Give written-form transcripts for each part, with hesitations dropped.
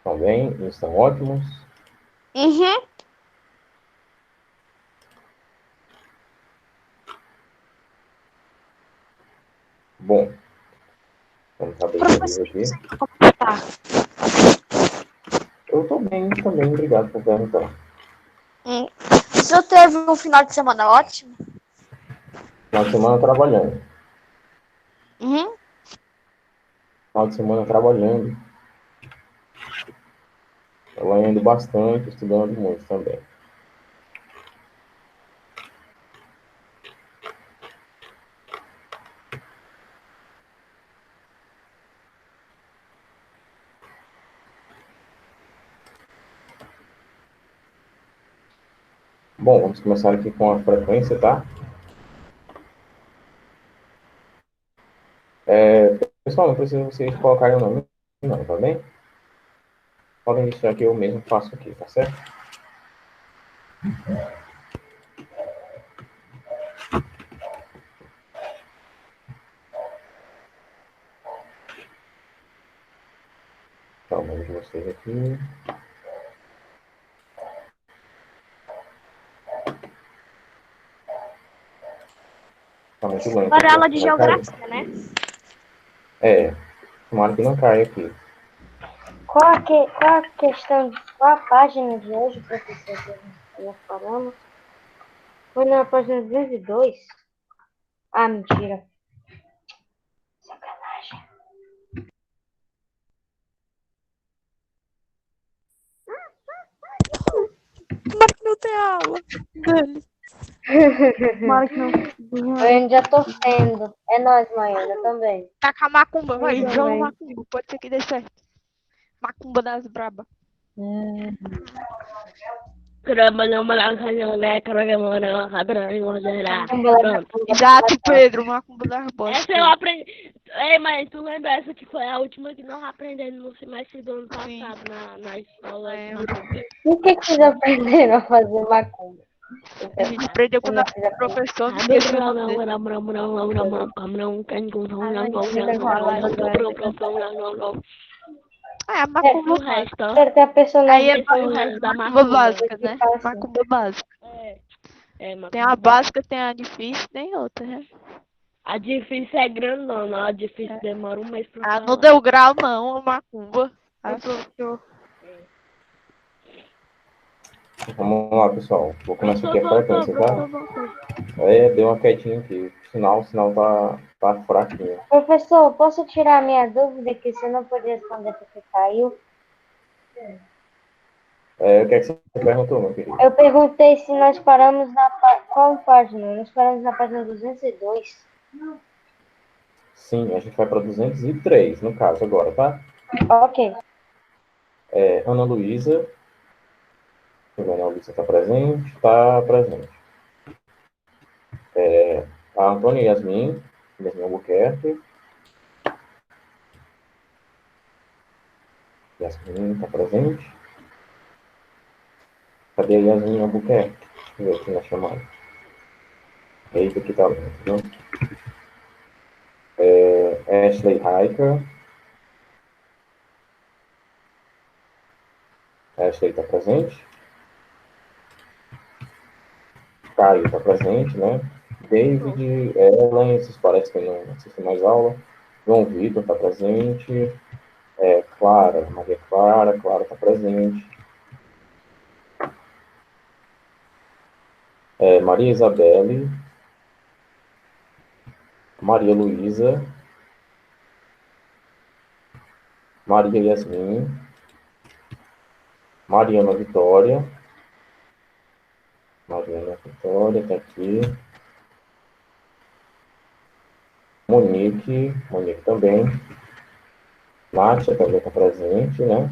Estão bem? Estão ótimos? Uhum. Bom, vamos abrir o livro Professor, aqui. como tá? Eu estou bem também, obrigado por perguntar. O senhor teve um final de semana ótimo? Final de semana trabalhando. Uhum. Final de semana trabalhando. Trabalhando bastante, estudando muito também. Bom, vamos começar aqui com a frequência, tá? Pessoal, não precisa vocês colocarem o nome, não, tá bem? Podem deixar que eu mesmo faço aqui, tá certo? Então, o nome de vocês aqui. Tá muito lento Agora aqui, é acho aula que de vai cair. geografia, né? Tomara que não caia aqui. Qual a questão, qual a página de hoje, professor, que nós falamos? Foi na página 202? Ah, mentira. Sacanagem. Tomara que não tenha aula dele. Tomara que não. Eu ainda já tô tendo. É nóis, mãe, eu também. Taca a macumba, vai. Eu Joga também. macumba, pode ser que dê certo. Macumba das braba. Exato, Pedro, macumba das bosta. Essa eu aprendi. Ei, mas tu lembra essa que foi a última que nós aprendemos no semestre do ano passado na escola de macumba? Por que vocês aprenderam a fazer macumba? A gente aprendeu com o nosso professor, não esqueci o nome dele. É, a macumba O resto, ó. Quero ter a personagem. Aí é Foi o resto da macumba macumba. básica, né? Macumba básica. Macumba. Tem a básica, tem a difícil, tem outra, né? A difícil é grandona, a difícil demora um mês pra Ah, falar. não deu grau não, a macumba. Vamos lá, pessoal. Vou começar aqui a frequência, tá? Voltou. Deu uma quietinha aqui. O sinal tá fraquinho. Professor, posso tirar a minha dúvida que você não pode responder porque caiu? O que é que você perguntou, meu querido? Eu perguntei se nós paramos na qual página? Nós paramos na página 202. Sim, a gente vai para 203, no caso, agora, tá? Ok. Ana Luísa. A Ana Luísa está presente? Está presente. A Antônia Yasmin Albuquerque. Yasmin está presente? Cadê a Yasmin Albuquerque? Deixa eu ver aqui na chamada. Eita, que talento, viu? Ashley Hiker. Ashley está presente? Caio está presente, né? David, Ellen, vocês parecem que não assistem mais aula. João Vitor está presente. Clara, Maria Clara está presente. Maria Isabelle. Maria Luísa. Maria Yasmin. Mariana Vitória. Mariana Vitória está aqui. Monique também. Nátia também está presente, né?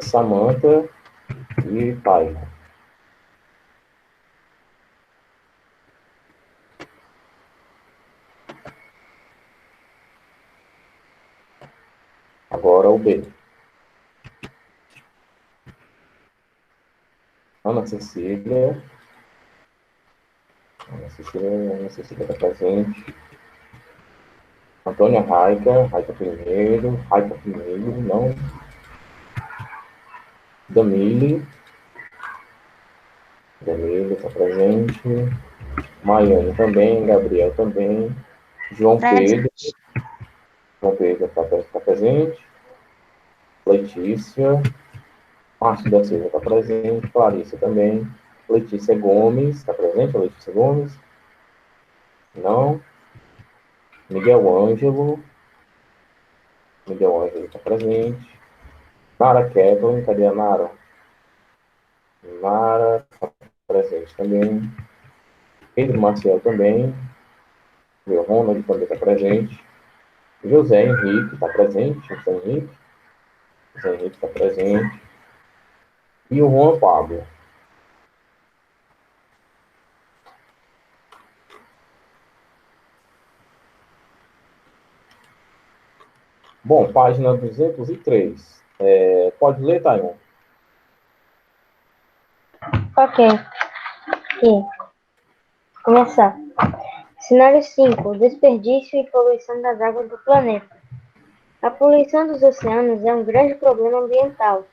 Samantha e Taina. Agora o B. Ana Cecília. Ana Cecília está presente. Antônia Raica primeiro, não. Damile está presente. Maiane também, Gabriel também. João Pedro está presente. Letícia. Márcio da Silva está presente. Clarissa também. Letícia Gomes está presente. Letícia Gomes. Não. Miguel Ângelo está presente. Nara Kathleen, cadê a Nara? Nara está presente também. Pedro Marcial também. O Ronald também está presente. José Henrique está presente. José Henrique está presente. E o Juan Pablo. Bom, página 203. Pode ler, Taiwan? Ok. Aqui. Começar. Cenário 5. Desperdício e poluição das águas do planeta. A poluição dos oceanos é um grande problema ambiental.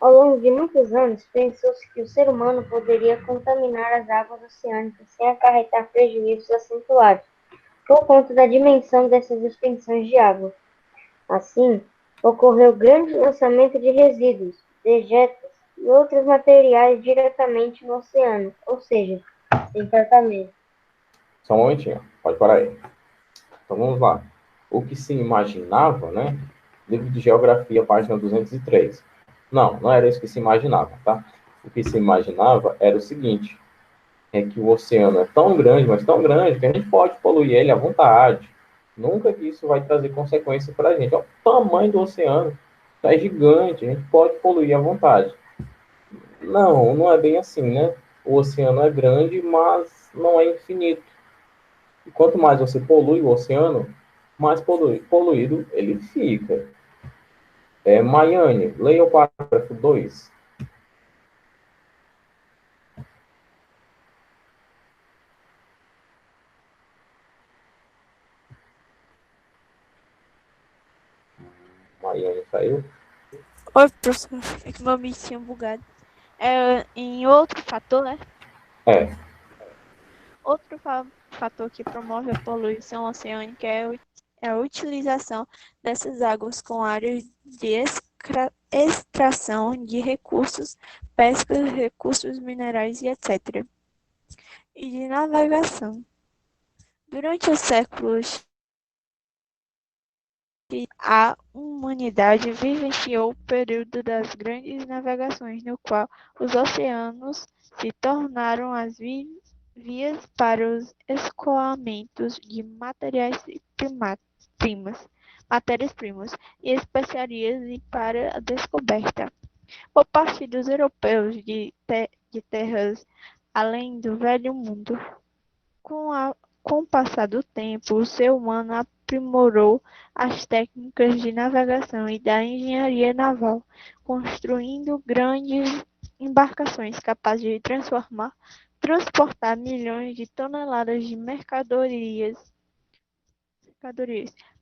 Ao longo de muitos anos, pensou-se que o ser humano poderia contaminar as águas oceânicas sem acarretar prejuízos acentuados, por conta da dimensão dessas extensões de água. Assim, ocorreu grande lançamento de resíduos, dejetos e outros materiais diretamente no oceano, ou seja, sem tratamento. Só um momentinho, pode parar aí. Então vamos lá. O que se imaginava, né? Livro de Geografia, página 203. Não era isso que se imaginava, tá? O que se imaginava era o seguinte, é que o oceano é tão grande, mas tão grande, que a gente pode poluir ele à vontade. Nunca que isso vai trazer consequência para a gente. Olha o tamanho do oceano, é gigante, a gente pode poluir à vontade. Não é bem assim, né? O oceano é grande, mas não é infinito. E quanto mais você polui o oceano, mais poluído ele fica. Maiane, leia o parágrafo 2. Maiane saiu? Oi, professor. É que meu mic tinha bugado. Em outro fator, né? Outro fator que promove a poluição oceânica é a utilização dessas águas com áreas de extração de recursos, pesca, recursos minerais e etc. E de navegação. Durante os séculos, a humanidade vivenciou o período das grandes navegações, no qual os oceanos se tornaram as vias para os escoamentos de matérias-primas e especiarias e para a descoberta, por parte dos europeus, de terras além do Velho Mundo. Com o passar do tempo, o ser humano aprimorou as técnicas de navegação e da engenharia naval, construindo grandes embarcações capazes de transportar milhões de toneladas de mercadorias.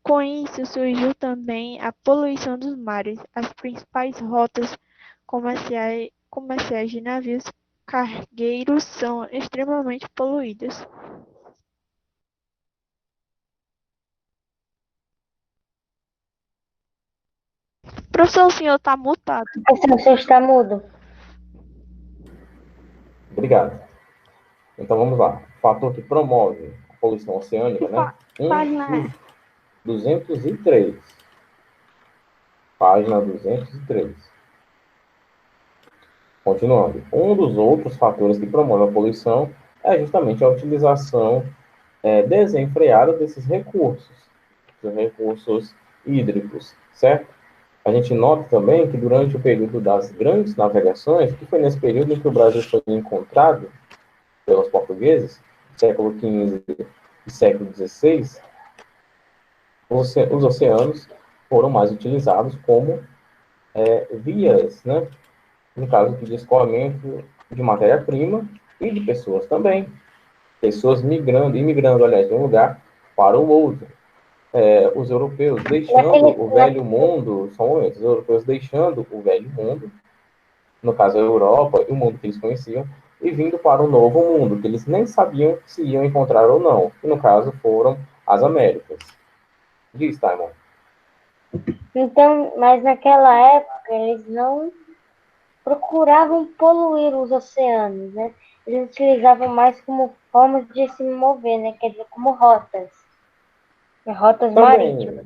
Com isso, surgiu também a poluição dos mares. As principais rotas comerciais de navios cargueiros são extremamente poluídas. Professor, o senhor está mutado. O senhor está mudo. Obrigado. Então vamos lá. Fator que promove a poluição oceânica, né? Página 203. Página 203. Continuando. Um dos outros fatores que promove a poluição é justamente a utilização desenfreada desses recursos hídricos, certo? A gente nota também que durante o período das grandes navegações, que foi nesse período em que o Brasil foi encontrado pelos portugueses, século XV e século XVI, os oceanos foram mais utilizados como vias, né? No caso de escoamento de matéria-prima e de pessoas também. Pessoas imigrando, aliás, de um lugar para o outro. Os europeus deixando o velho mundo, os europeus deixando o velho mundo no caso a Europa, e o mundo que eles conheciam, e vindo para o novo mundo, que eles nem sabiam se iam encontrar ou não, que no caso foram as Américas. Diz, Simon. Então, mas naquela época eles não procuravam poluir os oceanos, né? Eles utilizavam mais como formas de se mover, né? Quer dizer, como rotas, rotas marítimas.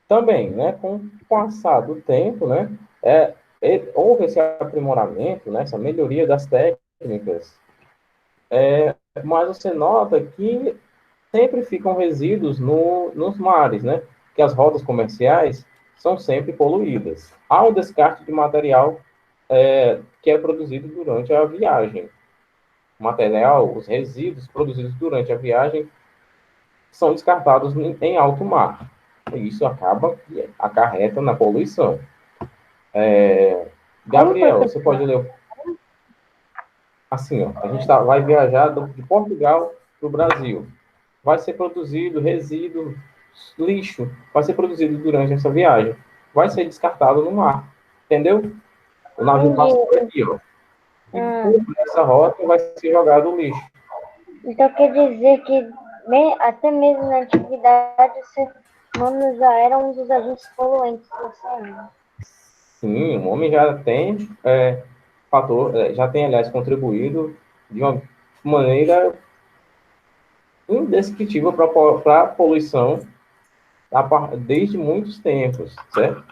Também, né, com o passar do tempo, né, houve esse aprimoramento, né, essa melhoria das técnicas, mas você nota que sempre ficam resíduos nos mares, né, que as rotas comerciais são sempre poluídas. Há o descarte de material que é produzido durante a viagem. O material, os resíduos produzidos durante a viagem são descartados em alto mar. E isso acarreta na poluição. Gabriel, você pode ler assim, ó, a gente vai viajar de Portugal para o Brasil. Vai ser produzido resíduo, lixo, vai ser produzido durante essa viagem. Vai ser descartado no mar. Entendeu? O navio passa por aqui, ó. E por essa rota vai ser jogado o lixo. Então quer dizer que até mesmo na antiguidade os seres humanos já eram um dos agentes poluentes do oceano. Sim, o homem já tem já tem, aliás, contribuído de uma maneira indescritível para a poluição desde muitos tempos, certo?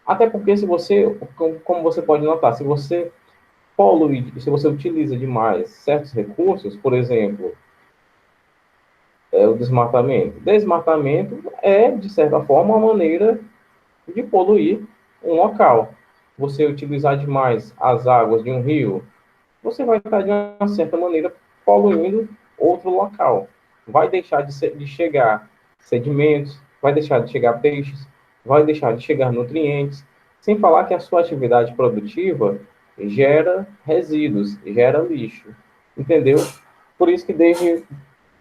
Até porque se você, como você pode notar, se você polui, se você utiliza demais certos recursos, por exemplo, o desmatamento. Desmatamento é, de certa forma, uma maneira de poluir um local. Você utilizar demais as águas de um rio, você vai estar, de uma certa maneira, poluindo outro local. Vai deixar de chegar sedimentos, vai deixar de chegar peixes, vai deixar de chegar nutrientes, sem falar que a sua atividade produtiva gera resíduos, gera lixo, entendeu? Por isso que desde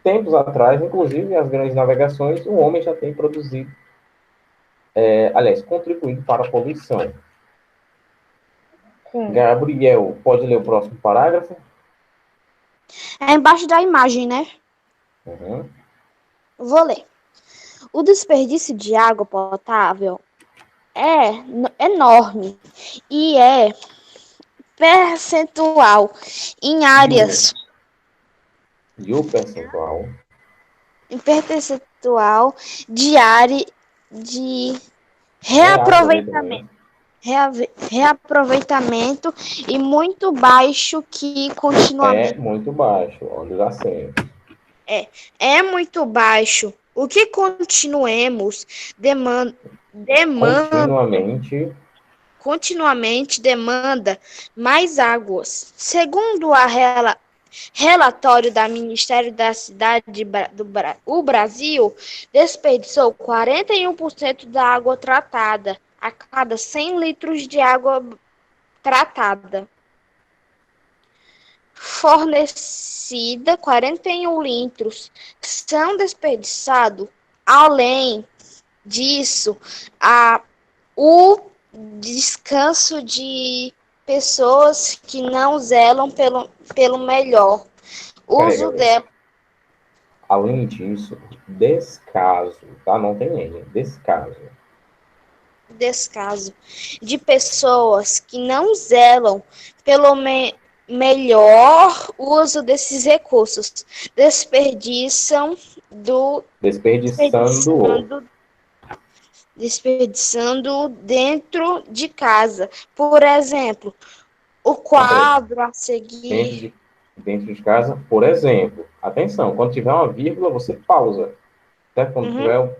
tempos atrás, inclusive as grandes navegações, o homem já tem produzido, aliás, contribuído para a poluição. Sim. Gabriel, pode ler o próximo parágrafo? É embaixo da imagem, né? Uhum. Vou ler. O desperdício de água potável é enorme e é percentual em áreas. E o percentual? Em percentual de área de reaproveitamento. Reaproveitamento e muito baixo que continuamente. É muito baixo, olha os acentos. É muito baixo. O que continuemos continuamente demanda mais águas. Segundo relatório do Ministério da Cidade o Brasil desperdiçou 41% da água tratada a cada 100 litros de água tratada. Fornecida 41 litros são desperdiçados. Além disso, o descanso de pessoas que não zelam pelo melhor uso dela. Além disso, descaso, tá? Não tem N, Descaso de pessoas que não zelam pelo melhor uso desses recursos, desperdiçando dentro de casa. Por exemplo, o quadro a seguir. Dentro de casa, por exemplo. Atenção, quando tiver uma vírgula, você pausa. Certo? Quando tiver um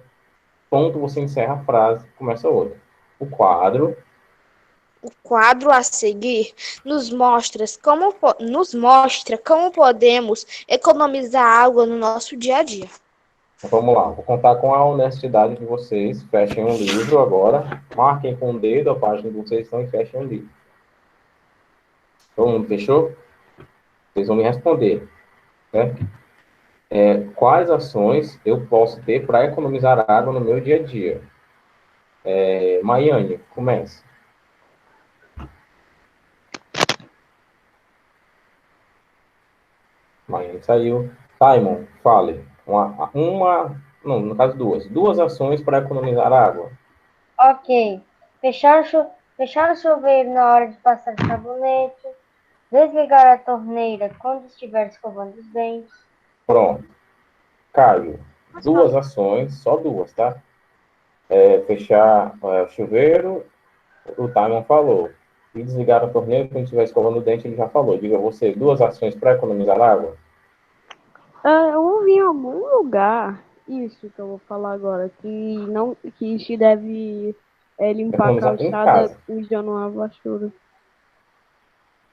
ponto, você encerra a frase, começa outra. O quadro A seguir nos mostra como podemos economizar água no nosso dia a dia. Vamos lá, vou contar com a honestidade de vocês. Fechem um livro agora. Marquem com o dedo a página que vocês estão e fechem o livro. Todo mundo fechou? Vocês vão me responder. Né? Quais ações eu posso ter para economizar água no meu dia a dia? Maiane, comece. Maiane saiu. Simon, fale. Não, no caso duas. Duas ações para economizar água. Ok. Fechar o chuveiro na hora de passar o sabonete. Desligar a torneira quando estiver escovando os dentes. Pronto. Caio, duas ações, só duas, tá? Fechar o chuveiro, o Timon falou. E desligar a torneira quando estiver escovando o dente, ele já falou. Diga você, duas ações para economizar água? Eu ouvi em algum lugar isso que eu vou falar agora, que se deve limpar a Economizar em calçada casa. usando uma vassoura.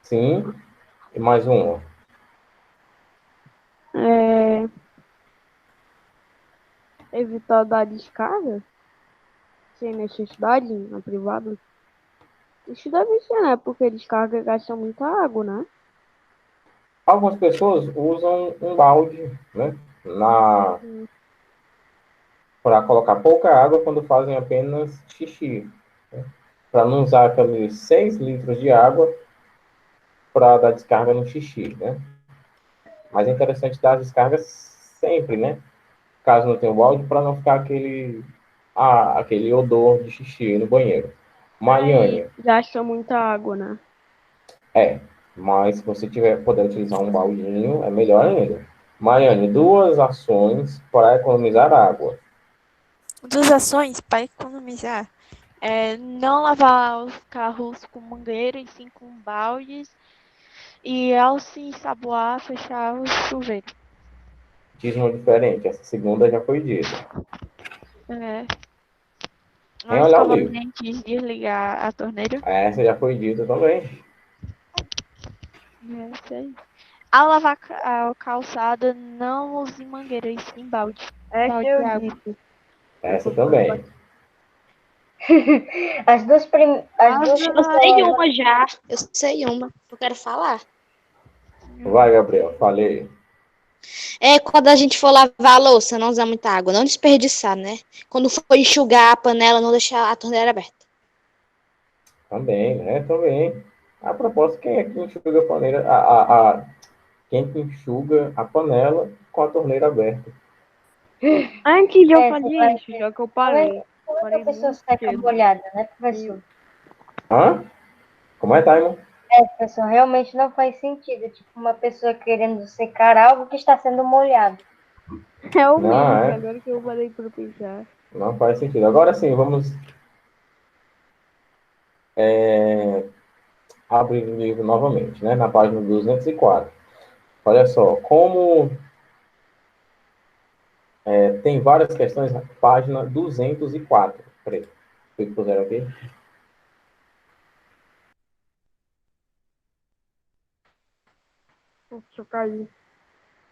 Sim. E mais uma. É, evitar dar descarga sem necessidade na privada. Isso deve ser, né? Porque descarga gasta muita água, né? Algumas pessoas usam um balde, né? Para colocar pouca água quando fazem apenas xixi. Né? Para não usar aqueles 6 litros de água para dar descarga no xixi, né? Mas é interessante dar as descargas sempre, né? Caso não tenha o balde, para não ficar aquele odor de xixi no banheiro. Aí Maiane, gasta muita água, né? mas se você tiver poder utilizar um baldinho, é melhor ainda. Maiane, duas ações para economizar água. Duas ações para economizar. Não lavar os carros com mangueira e sim com baldes. E ao se ensaboar, fechar o chuveiro. Diz uma diferente, essa segunda já foi dita. É, Nem não olhar o escovar os livro. dentes, desligar a torneira. Essa já foi dita também. É isso aí. Ao lavar a calçada, não use mangueira e sim balde. É que Balde de eu água. disse. Essa também. As duas Eu sei primeiras. uma já. Eu sei uma. Eu quero falar. Vai, Gabriel, falei. É quando a gente for lavar a louça, não usar muita água, não desperdiçar, né? Quando for enxugar a panela, não deixar a torneira aberta. Também, né? Também. A propósito, quem é que enxuga a panela? Quem que enxuga a panela com a torneira aberta? Antes de eu Você fazer vai isso, já que eu como parei. é que a Parei pessoa muito seca cedo. molhada, né, professor? Hã? Como é, Timon? Professor, realmente não faz sentido. Tipo, uma pessoa querendo secar algo que está sendo molhado. Não, Realmente, é. agora que eu parei pra pensar. Não faz sentido. Agora sim, vamos abrir o livro novamente, né? Na página 204. Olha só, como tem várias questões, na página 204. Peraí, o que puseram aqui? Deixa eu cair.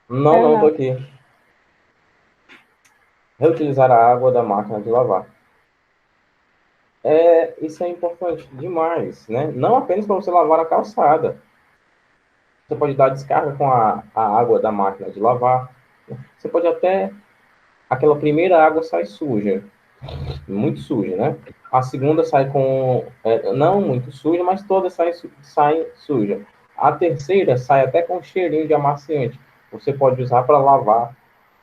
Não, Eu não, tô não. aqui. Reutilizar a água da máquina de lavar. Isso é importante demais, né? Não apenas para você lavar a calçada. Você pode dar descarga com a água da máquina de lavar. Você pode até... Aquela primeira água sai suja, muito suja, né? A segunda sai com... não muito suja, mas todas saem suja. A terceira sai até com cheirinho de amaciante. Você pode usar para lavar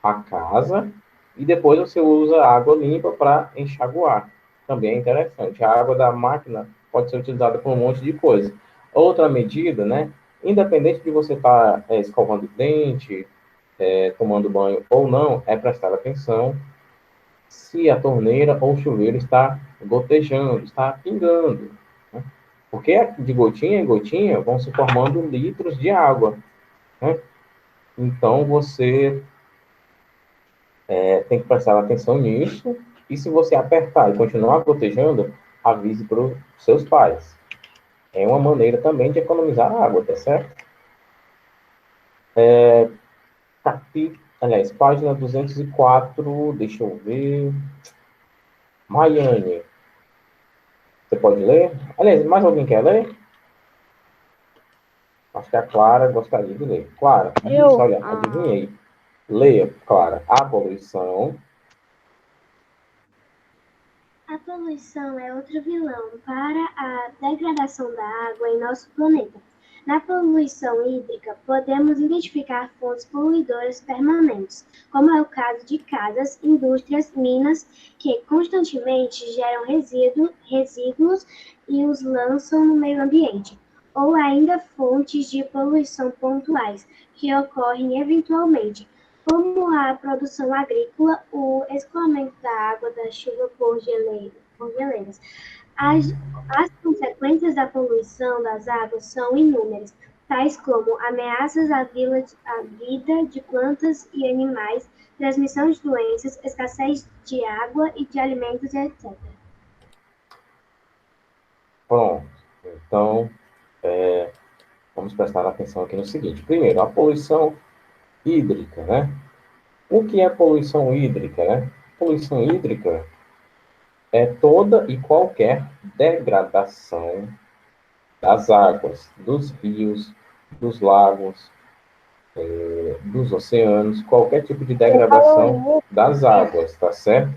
a casa e depois você usa água limpa para enxaguar. Também é interessante. A água da máquina pode ser utilizada para um monte de coisa. Outra medida, né? Independente de você estar escovando o dente, tomando banho ou não, é prestar atenção se a torneira ou chuveiro está gotejando, está pingando. Né? Porque de gotinha em gotinha vão se formando litros de água. Né? Então você tem que prestar atenção nisso. E se você apertar e continuar gotejando, avise para os seus pais. É uma maneira também de economizar água, tá certo? Aliás, página 204, deixa eu ver. Maiane, você pode ler? Aliás, mais alguém quer ler? Acho que a Clara gostaria de ler. Clara, isso, Eu? olha, adivinhei. Leia, Clara. A poluição. A poluição é outro vilão para a degradação da água em nosso planeta. Na poluição hídrica, podemos identificar fontes poluidoras permanentes, como é o caso de casas, indústrias, minas, que constantemente geram resíduos e os lançam no meio ambiente, ou ainda fontes de poluição pontuais, que ocorrem eventualmente, como a produção agrícola, o escoamento da água da chuva por geleiras. As consequências da poluição das águas são inúmeras, tais como ameaças à vida de plantas e animais, transmissão de doenças, escassez de água e de alimentos, etc. Pronto. Então, vamos prestar atenção aqui no seguinte. Primeiro, a poluição hídrica, né? O que é poluição hídrica, né? Poluição hídrica é toda e qualquer degradação das águas, dos rios, dos lagos, dos oceanos, qualquer tipo de degradação das águas, tá certo?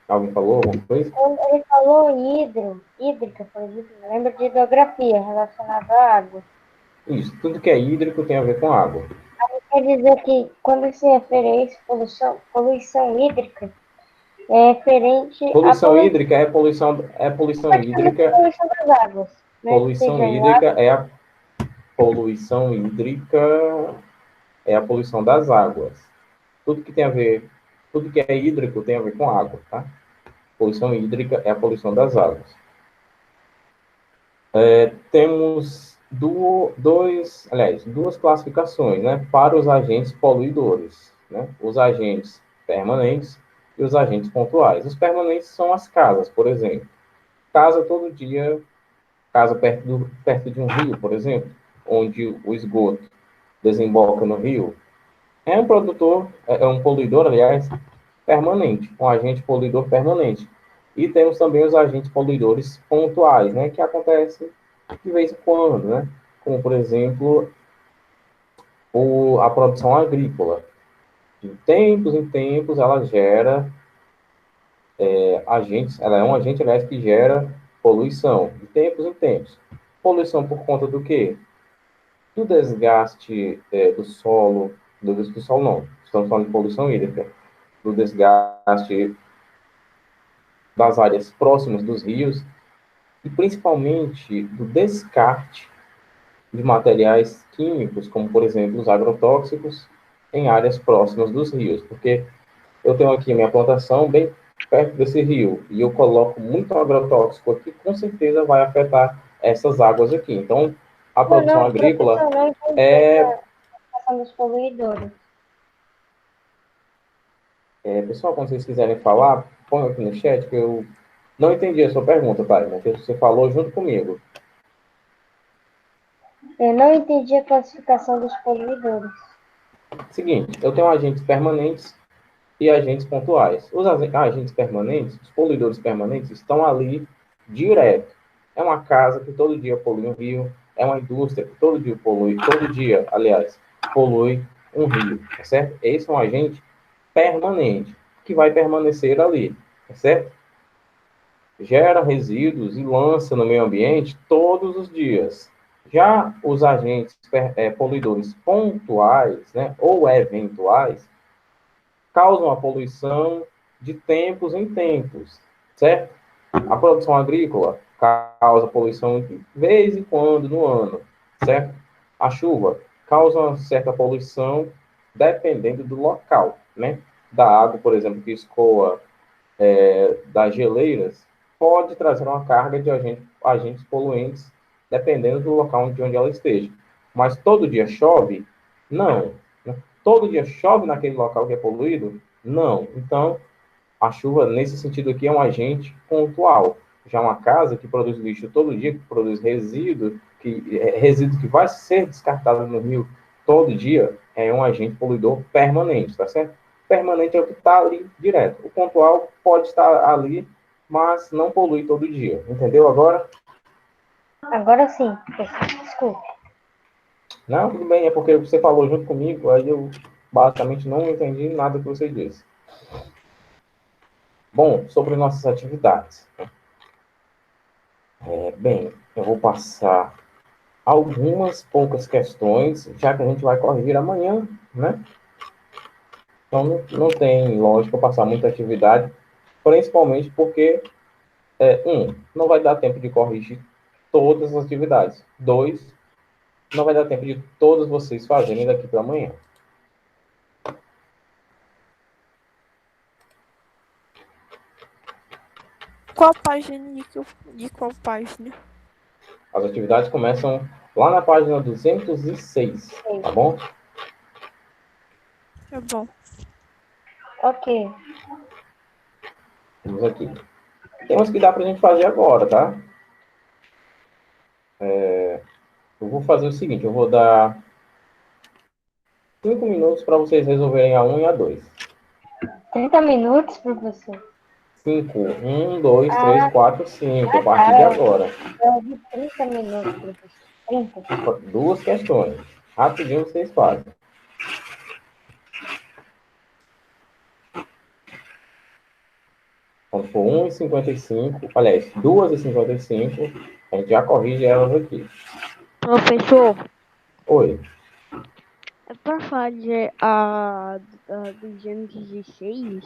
Alguém falou alguma coisa? Ele falou hídrica, por exemplo, lembra de hidrografia relacionada à água. Isso, tudo que é hídrico tem a ver com água. Quer dizer que, quando se refere a isso, poluição hídrica, é referente Poluição hídrica é poluição hídrica. Poluição das águas, né? Poluição hídrica é a poluição hídrica é a poluição das águas. Tudo que tem a ver, tudo que é hídrico tem a ver com água, tá? Poluição hídrica é a poluição das águas. Temos duas classificações, né, para os agentes poluidores, né? Os agentes permanentes e os agentes pontuais. Os permanentes são as casas, por exemplo. Casa todo dia, casa perto de um rio, por exemplo, onde o esgoto desemboca no rio, é um poluidor, aliás, permanente, um agente poluidor permanente. E temos também os agentes poluidores pontuais, né, que acontecem de vez em quando, né, como, por exemplo, a produção agrícola. De tempos em tempos, ela gera agentes, ela é um agente, aliás, que gera poluição, de tempos em tempos. Poluição por conta do quê? Do desgaste do solo, do solo não, estamos falando de poluição hídrica, do desgaste das áreas próximas dos rios e principalmente do descarte de materiais químicos, como por exemplo os agrotóxicos, em áreas próximas dos rios, porque eu tenho aqui minha plantação bem perto desse rio e eu coloco muito agrotóxico aqui, com certeza vai afetar essas águas aqui. Então, a produção agrícola é... dos poluidores. Pessoal, quando vocês quiserem falar, põe aqui no chat que eu não entendi a sua pergunta, Thay, mas você falou junto comigo. Eu não entendi a classificação dos poluidores. Seguinte, eu tenho agentes permanentes e agentes pontuais. Os agentes permanentes, os poluidores permanentes, estão ali direto. É uma casa que todo dia polui um rio, é uma indústria que todo dia, polui um rio, tá certo? Esse é um agente permanente, que vai permanecer ali, tá certo? Gera resíduos e lança no meio ambiente todos os dias. Já os agentes poluidores pontuais, né, ou eventuais, causam a poluição de tempos em tempos, certo? A produção agrícola causa poluição de vez em quando no ano, certo? A chuva causa uma certa poluição dependendo do local, né? Da água, por exemplo, que escoa das geleiras, pode trazer uma carga de agentes poluentes, dependendo do local de onde ela esteja. Mas todo dia chove? Não. Todo dia chove naquele local que é poluído? Não. Então, a chuva, nesse sentido aqui, é um agente pontual. Já uma casa que produz lixo todo dia, que produz resíduo que vai ser descartado no rio todo dia, é um agente poluidor permanente, tá certo? Permanente é o que está ali direto. O pontual pode estar ali, mas não polui todo dia. Entendeu agora? Agora sim, desculpe. Não, tudo bem, é porque você falou junto comigo, aí eu basicamente não entendi nada que você disse. Bom, sobre nossas atividades. Bem, eu vou passar algumas poucas questões, já que a gente vai corrigir amanhã, né? Então, não tem lógica eu passar muita atividade, principalmente porque, não vai dar tempo de corrigir todas as atividades. 2, não vai dar tempo de todos vocês fazerem daqui para amanhã. Qual página de qual página? As atividades começam lá na página 206, tá bom? Tá bom. Ok. Vamos aqui. Tem umas que dá para a gente fazer agora, tá? Eu vou fazer o seguinte, eu vou dar 5 minutos para vocês resolverem a 1 e a 2. 30 minutos, professor? 5, 1, 2, 3, Ah, 4, 5, a tá. partir de agora. Eu ouvi 30 minutos, professor. 30. 2 questões. Rapidinho vocês fazem. Quando for 1h55, aliás, 2h55, a gente já corrige elas aqui. Professor, Oi. é pra fazer a 216?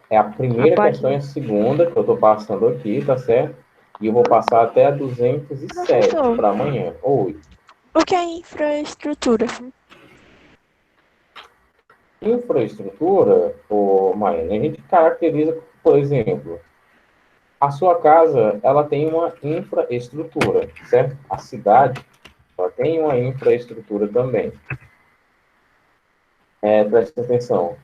É a primeira A questão e a segunda que eu estou passando aqui, tá certo? E eu vou passar até a 207 Professor. para amanhã. Oi. O que é infraestrutura? Infraestrutura, Maia, a gente caracteriza, por exemplo, a sua casa, ela tem uma infraestrutura, certo? A cidade, ela tem uma infraestrutura também. Preste atenção.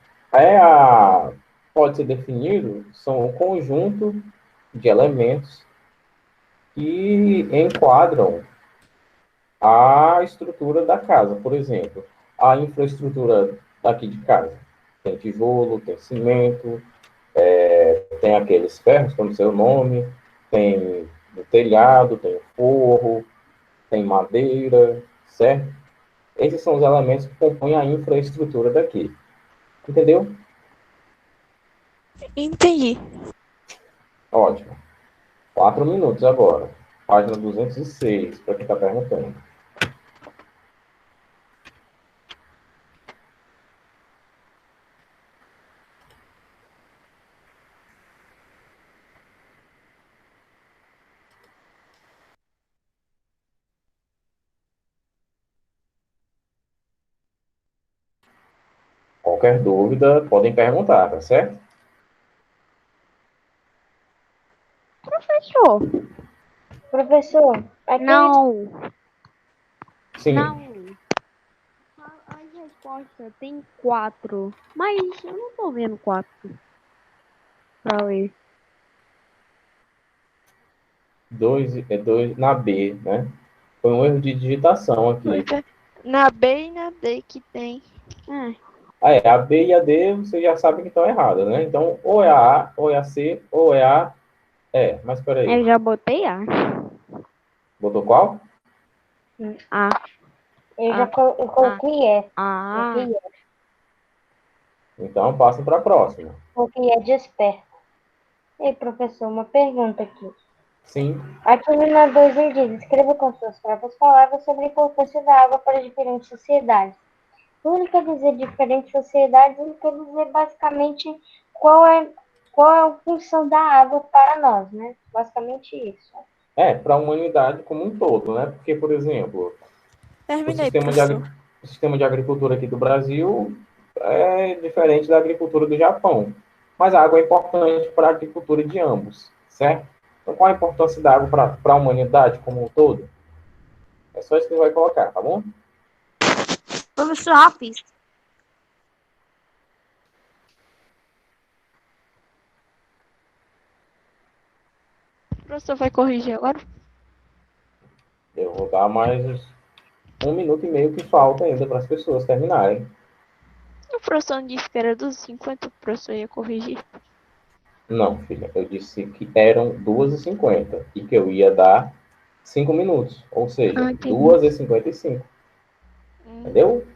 Pode ser definido, são um conjunto de elementos que enquadram a estrutura da casa. Por exemplo, a infraestrutura daqui de casa. Tem tijolo, tem cimento, tem aqueles ferros, como seu nome, tem o telhado, tem o forro, tem madeira, certo? Esses são os elementos que compõem a infraestrutura daqui. Entendeu? Entendi. Ótimo. 4 minutos agora. Página 206, para quem está perguntando. Qualquer dúvida, podem perguntar, tá certo? Professor, Professor, aquele não. Sim. Não. A resposta tem 4, mas eu não tô vendo 4 pra ler. 2 na B, né? Foi um erro de digitação aqui. Na B e na D que tem. A B e a D, vocês já sabem que estão erradas, né? Então, ou é a A, ou é a C, ou é a E. Mas espera aí. Eu já botei A. Botou qual? A. eu coloquei E. A. Coloquei E. Então, passem para a próxima. Coloquei E de esperto. Ei, professor, uma pergunta aqui. Sim. Aqui no na 2 ele diz, escreva com suas próprias palavras sobre a importância da água para diferentes sociedades. Quando ele quer dizer diferentes sociedades, ele quer dizer basicamente qual é a função da água para nós, né? Basicamente isso. Para a humanidade como um todo, né? Porque, por exemplo, Terminei, o sistema de agricultura aqui do Brasil é diferente da agricultura do Japão. Mas a água é importante para a agricultura de ambos, certo? Então, qual a importância da água para a humanidade como um todo? É só isso que você vai colocar, tá bom? Professor, rápido. O professor vai corrigir agora? Eu vou dar mais 1 minuto e meio que falta ainda para as pessoas terminarem. O professor disse que era dos 50, o professor ia corrigir. Não, filha, eu disse que eram 2h50 e que eu ia dar 5 minutos, ou seja, 2h55. Entendeu?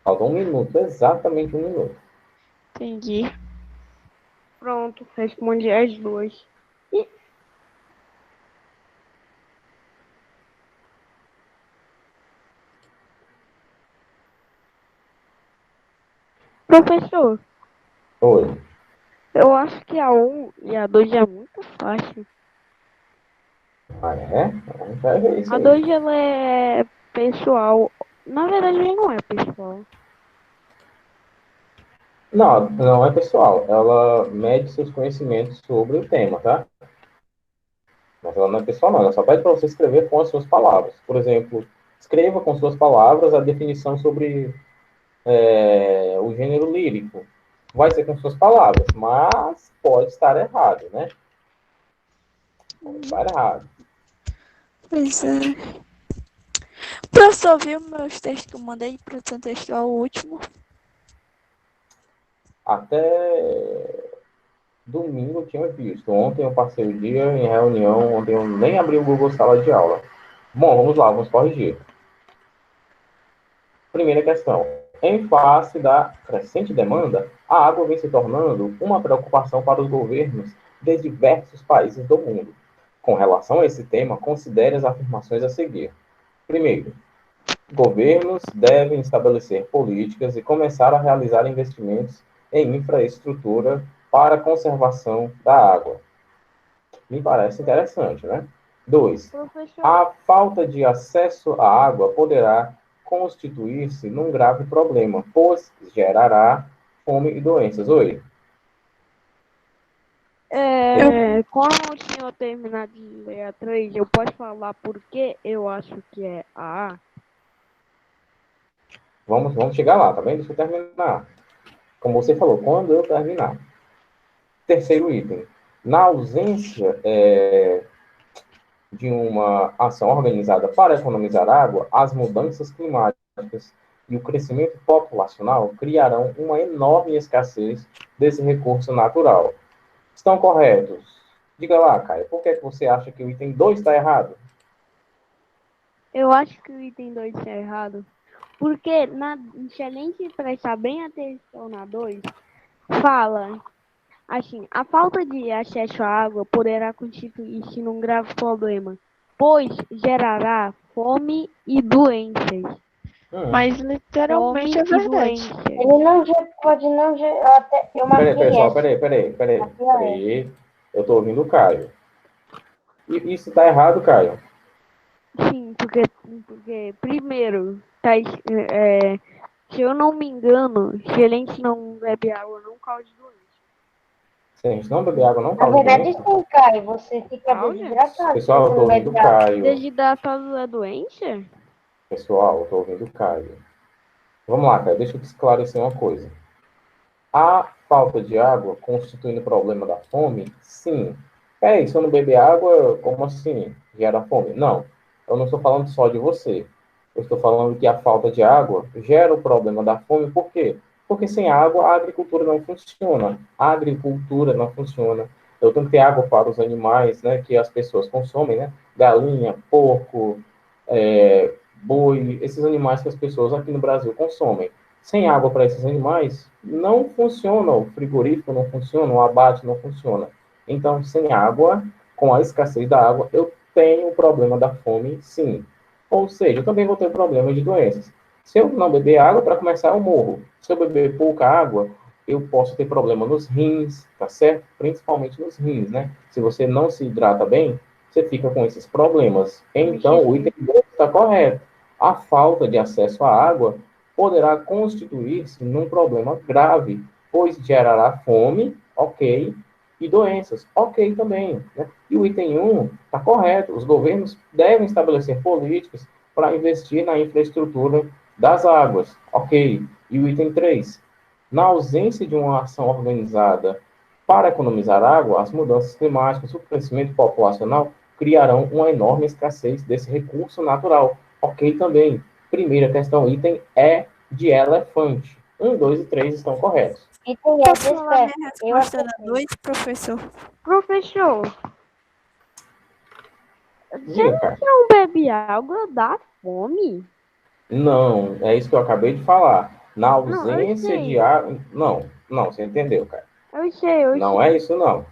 Falta 1 minuto, exatamente 1 minuto. Entendi. Pronto, respondi as duas. Professor, Oi. eu acho que a 1 e a 2 é muito fácil. Ah, é? A gente vai ver isso A aí. 2 ela é pessoal. Na verdade, não é pessoal. Não, não é pessoal. Ela mede seus conhecimentos sobre o tema, tá? Mas ela não é pessoal, não. Ela só pede para você escrever com as suas palavras. Por exemplo, escreva com suas palavras a definição sobre o gênero lírico. Vai ser com suas palavras, mas pode estar errado, né? Pode estar errado. Pois é. Professor, viu meus textos que eu mandei de produção textual, o último? Até domingo eu tinha visto. Ontem eu passei o dia em reunião, ontem eu nem abri o Google Sala de Aula. Bom, vamos lá, vamos corrigir. Primeira questão. Em face da crescente demanda, a água vem se tornando uma preocupação para os governos de diversos países do mundo. Com relação a esse tema, considere as afirmações a seguir. Primeiro, governos devem estabelecer políticas e começar a realizar investimentos em infraestrutura para a conservação da água. Me parece interessante, né? 2. Professor, A falta de acesso à água poderá constituir-se num grave problema, pois gerará fome e doenças. Oi, quando o senhor terminar de ler a 3, eu posso falar por que eu acho que é a A? vamos chegar lá, tá bem? Deixa eu terminar. Como você falou, quando eu terminar. Terceiro item. Na ausência de uma ação organizada para economizar água, as mudanças climáticas e o crescimento populacional criarão uma enorme escassez desse recurso natural. Estão corretos? Diga lá, Caio, por que você acha que o item 2 está errado? Eu acho que o item 2 está errado. Porque, se a gente prestar bem atenção na 2, fala assim, a falta de acesso à água poderá constituir-se num grave problema, pois gerará fome e doenças. Mas literalmente é Fome e verdade. doenças. Ele não pode não. Até, eu Peraí, marquei pessoal, essa. peraí. Eu estou ouvindo o Caio. E isso está errado, Caio? Sim, porque primeiro, se eu não me engano, se a gente não bebe água, não causa doença. Se a gente não beber água, não Na causa verdade, doença? sim, Caio. Você fica Causa? desidratado se Pessoal, eu você estou não ouvindo o bebe água. Caio. Desidratado é doença? Pessoal, eu estou ouvindo o Caio. Vamos lá, Caio, deixa eu te esclarecer uma coisa. A falta de água constituindo o problema da fome? Sim. Se eu não beber água, como assim? Gera fome? Não. Eu não estou falando só de você. Eu estou falando que a falta de água gera o problema da fome. Por quê? Porque sem água a agricultura não funciona. A agricultura não funciona. Eu tenho que ter água para os animais, né, que as pessoas consomem, né? Galinha, porco, boi, esses animais que as pessoas aqui no Brasil consomem. Sem água para esses animais, não funciona, o frigorífico não funciona, o abate não funciona. Então, sem água, com a escassez da água, eu tenho o problema da fome, sim. Ou seja, eu também vou ter o problema de doenças. Se eu não beber água, para começar, eu morro. Se eu beber pouca água, eu posso ter problema nos rins, tá certo? Principalmente nos rins, né? Se você não se hidrata bem, você fica com esses problemas. Então, o item 2 está correto. A falta de acesso à água poderá constituir-se num problema grave, pois gerará fome, ok, e doenças, ok também. Né? E o item 1 está correto, os governos devem estabelecer políticas para investir na infraestrutura das águas, ok. E o item 3, na ausência de uma ação organizada para economizar água, as mudanças climáticas, o crescimento populacional criarão uma enorme escassez desse recurso natural, ok também. Primeira questão, item é de elefante. 1, 2 e 3 estão corretos. Item é Posso falar desperto. minha Eu resposta da acertei. 2, professor? Professor, se Diga, a cara. gente não bebe água, dá fome? Não, é isso que eu acabei de falar. Na Não, eu ausência de sei. água. Não, você entendeu, cara. Eu sei. Não é isso, não.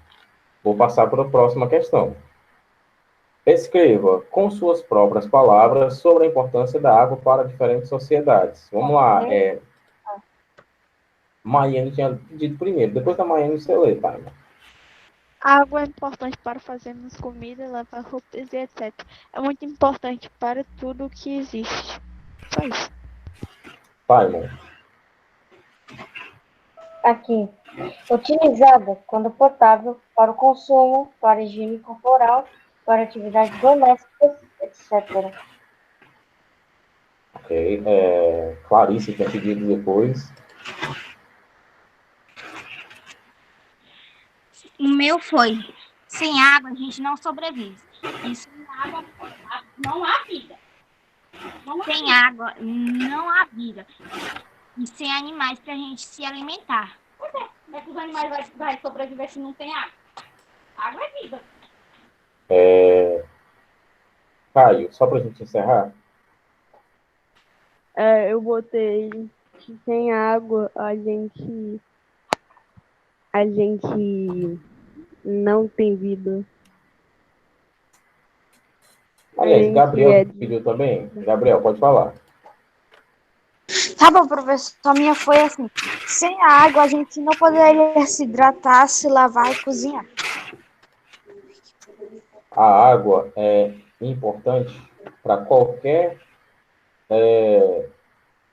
Vou passar para a próxima questão. Escreva com suas próprias palavras sobre a importância da água para diferentes sociedades. Vamos lá. Maiane tinha pedido primeiro. Depois da Maiane, você lê, tá? A água é importante para fazermos comida, lavar roupas e etc. É muito importante para tudo que existe. Só isso. Simon. Aqui. Utilizada quando potável para o consumo, para higiene corporal, para atividades domésticas, etc. Ok. Clarice tinha pedido depois. O meu foi: sem água a gente não sobrevive. E sem água não há vida. Sem água não há vida. E sem animais para a gente se alimentar. Pois é, como é que os animais vai sobreviver se não tem água? Água é vida. Caio, só pra gente encerrar. Eu botei que sem água a gente não tem vida. Aliás, Gabriel de- pediu também. Gabriel, pode falar. Tá bom, professor. A minha foi assim: sem a água a gente não poderia se hidratar, se lavar e cozinhar. A água é importante para qualquer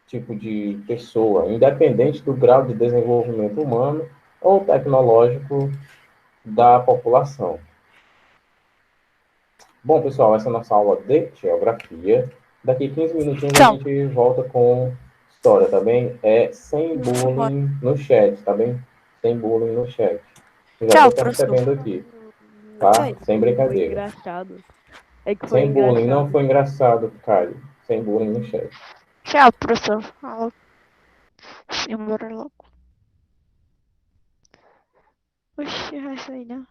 tipo de pessoa, independente do grau de desenvolvimento humano ou tecnológico da população. Bom, pessoal, essa é a nossa aula de geografia. Daqui 15 minutinhos a gente volta com história, tá bem? Sem bullying no chat, tá bem? Sem bullying no chat. Eu já Tchau, estou professor. percebendo aqui, tá? Sem Foi brincadeira. engraçado. É que foi Sem bullying, não engraçado. foi engraçado, Caio. Sem bullying no chat. Tchau, professor. Embora logo. Oxi, vai sair, não.